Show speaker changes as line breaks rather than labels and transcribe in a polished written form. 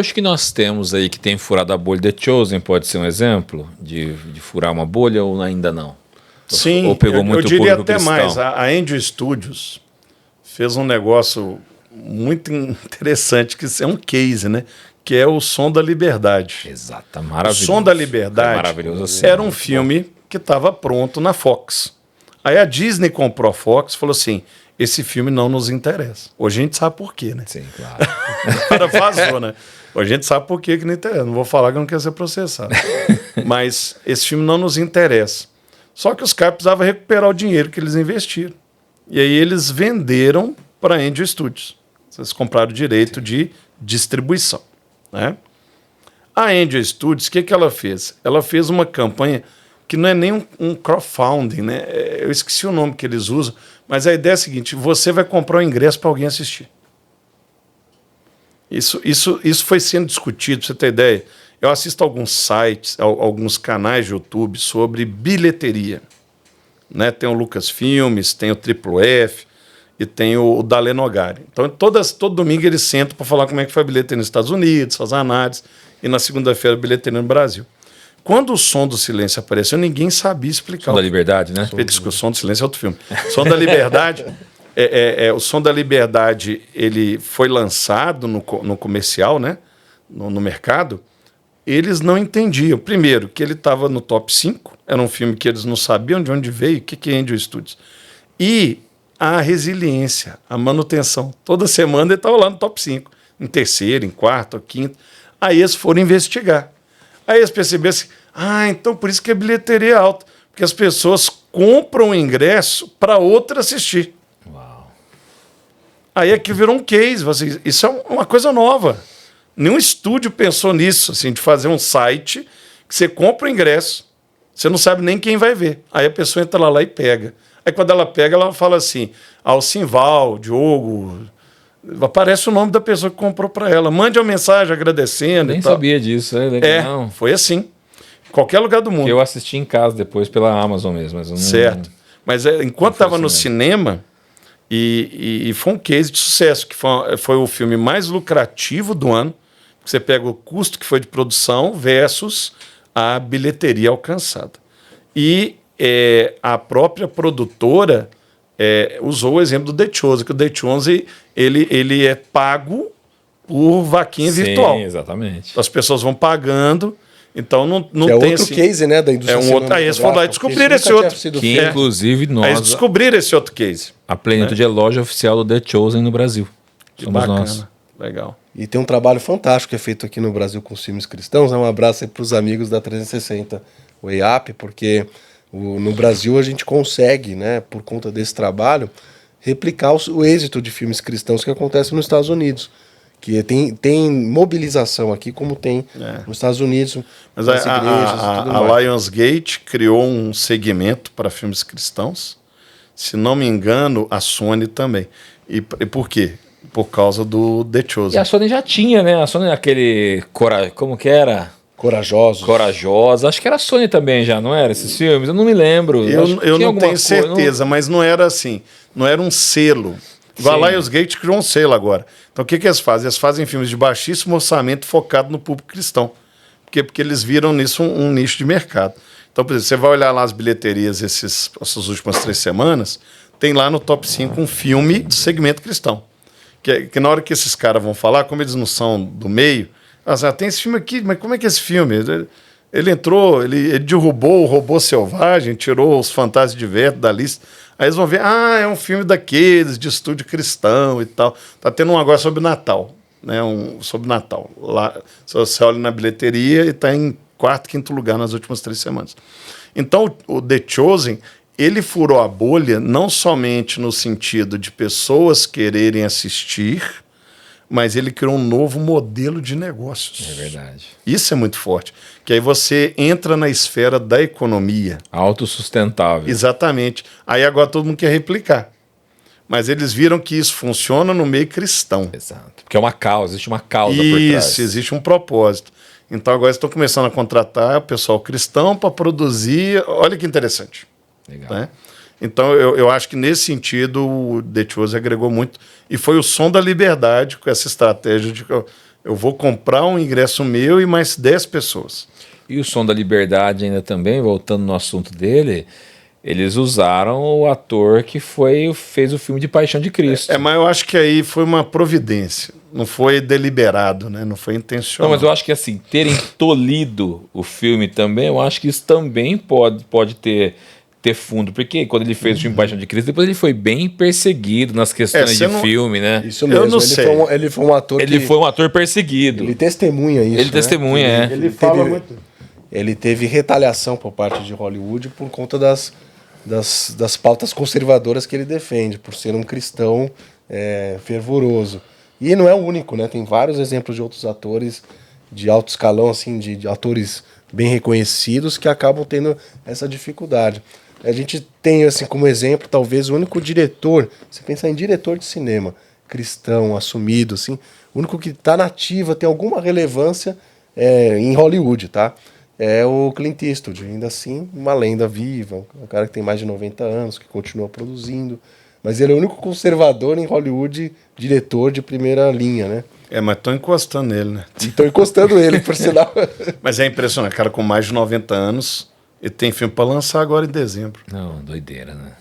Acho que nós temos aí que tem furado a bolha. The Chosen pode ser um exemplo de furar uma bolha ou ainda não?
Sim,
ou pegou muito
eu diria
público
até
cristão?
mais. A Angel Studios fez um negócio muito interessante, que é um case, né? Que é o Som da Liberdade.
Exato,
O
maravilhoso.
Som da
Foi
Liberdade
maravilhoso assim,
era um
muito
filme que estava pronto na Fox. Aí a Disney comprou a Fox e falou assim, esse filme não nos interessa. Hoje a gente sabe por quê, né?
Sim, claro.
O cara vazou, né? Hoje a gente sabe por quê que não interessa. Não vou falar que eu não quero ser processado. Mas esse filme não nos interessa. Só que os caras precisavam recuperar o dinheiro que eles investiram. E aí eles venderam para a Angel Studios. Eles compraram o direito de distribuição, né? A Angel Studios, o que ela fez? Ela fez uma campanha que não é nem um crowdfunding, né? Eu esqueci o nome que eles usam, mas a ideia é a seguinte, você vai comprar um ingresso para alguém assistir. Isso foi sendo discutido, para você ter ideia. Eu assisto alguns sites, alguns canais de YouTube sobre bilheteria, né? Tem o Lucas Filmes, tem o Triple F e tem o Dalê Nogari. Então, todo domingo eles sentam para falar como é que foi a bilheteria nos Estados Unidos, as análises, e na segunda-feira a bilheteria no Brasil. Quando o Som do Silêncio apareceu, ninguém sabia explicar.
Som da Liberdade, né?
O Som do Silêncio é outro filme. Som da Liberdade... o Som da Liberdade, ele foi lançado no comercial, né? No mercado. Eles não entendiam. Primeiro, que ele estava no top 5. Era um filme que eles não sabiam de onde veio, o que é Angel Studios. E a resiliência, a manutenção. Toda semana ele estava lá no top 5. Em terceiro, em quarto, em quinto. Aí eles foram investigar. Aí eles perceberam assim, então por isso que a bilheteria é alta. Porque as pessoas compram o ingresso para outra assistir. Aí é que virou um case. Isso é uma coisa nova. Nenhum estúdio pensou nisso, assim, de fazer um site que você compra o ingresso, você não sabe nem quem vai ver. Aí a pessoa entra lá e pega. Aí quando ela pega, ela fala assim, Alcimval, Diogo, aparece o nome da pessoa que comprou para ela. Mande uma mensagem agradecendo.
Nem sabia disso, é legal.
Foi assim. Em qualquer lugar do mundo.
Eu assisti em casa depois pela Amazon mesmo. Mas eu não,
certo. Mas enquanto estava no cinema... E foi um case de sucesso, que foi o filme mais lucrativo do ano. Você pega o custo que foi de produção versus a bilheteria alcançada. E a própria produtora usou o exemplo do The Chosen, que o The Chosen ele é pago por vaquinha virtual.
Sim, exatamente.
As pessoas vão pagando... Então não
que
tem
outro
assim,
case, né, da indústria cinematográfica.
Aí eles foram lá e descobriram esse outro.
Que inclusive nós...
Aí eles descobriram esse outro case.
A Plenitude é loja oficial do The Chosen no Brasil.
Que
Somos
bacana.
nós.
Legal.
E tem um trabalho fantástico que é feito aqui no Brasil com os filmes cristãos. Um abraço aí para os amigos da 360, o EAP, porque no Brasil a gente consegue, né, por conta desse trabalho, replicar o êxito de filmes cristãos que acontece nos Estados Unidos. Que tem mobilização aqui, como tem nos Estados Unidos.
Mas
nas igrejas,
a Lionsgate criou um segmento para filmes cristãos. Se não me engano, a Sony também. E por quê? Por causa do The Chosen.
E a Sony já tinha, né? A Sony aquele... Como que era? Corajosos. Acho que era a Sony também já, não era? Esses filmes? Eu não me lembro.
Eu não tenho certeza, mas não era assim. Não era um selo. A Lionsgate criou um selo agora. Então o que eles fazem? Eles fazem filmes de baixíssimo orçamento focado no público cristão. Porque eles viram nisso um nicho de mercado. Então, por exemplo, você vai olhar lá as bilheterias essas últimas 3 semanas, tem lá no top 5 um filme do segmento cristão. Que na hora que esses caras vão falar, como eles não são do meio, tem esse filme aqui, mas como é que é esse filme? Ele entrou, ele derrubou o robô selvagem, tirou os fantasmas de verbo da lista. Aí eles vão ver, é um filme daqueles, de estúdio cristão e tal. Tá tendo um agora sobre Natal, né? Sobre Natal. Lá, você olha na bilheteria e está em 4º, 5º lugar nas últimas 3 semanas. Então, o The Chosen, ele furou a bolha não somente no sentido de pessoas quererem assistir, mas ele criou um novo modelo de negócios.
É verdade.
Isso é muito forte. Que aí você entra na esfera da economia.
Autossustentável.
Exatamente. Aí agora todo mundo quer replicar. Mas eles viram que isso funciona no meio cristão.
Exato. Porque é uma causa, existe uma causa por trás.
Isso, existe um propósito. Então agora estão começando a contratar o pessoal cristão para produzir. Olha que interessante.
Legal.
Né? Então eu acho que nesse sentido o The Chosen agregou muito. E foi o Som da Liberdade com essa estratégia Eu vou comprar um ingresso meu e mais 10 pessoas.
E o Som da Liberdade ainda também, voltando no assunto dele, eles usaram o ator que fez o filme de Paixão de Cristo.
Mas eu acho que aí foi uma providência. Não foi deliberado, né? Não foi intencional.
Não, mas eu acho que assim, terem tolhido o filme também, eu acho que isso também pode ter fundo. Porque quando ele fez o filme Paixão de Cristo, depois ele foi bem perseguido nas questões de filme, né?
Isso mesmo.
Eu não sei.
Ele foi um ator
Ele foi um ator perseguido.
Ele testemunha isso.
Ele testemunha,
Ele fala muito. Ele teve retaliação por parte de Hollywood por conta das pautas conservadoras que ele defende, por ser um cristão fervoroso. E não é o único, né? Tem vários exemplos de outros atores de alto escalão, assim, de atores bem reconhecidos que acabam tendo essa dificuldade. A gente tem, assim, como exemplo, talvez o único diretor, você pensar em diretor de cinema, cristão, assumido, assim, o único que está na ativa, tem alguma relevância em Hollywood, tá? É o Clint Eastwood, ainda assim, uma lenda viva, um cara que tem mais de 90 anos, que continua produzindo, mas ele é o único conservador em Hollywood, diretor de primeira linha, né?
Mas estão encostando nele, né?
E estão encostando ele, por sinal.
Mas é impressionante, cara com mais de 90 anos, ele tem filme para lançar agora em dezembro.
Não, doideira, né?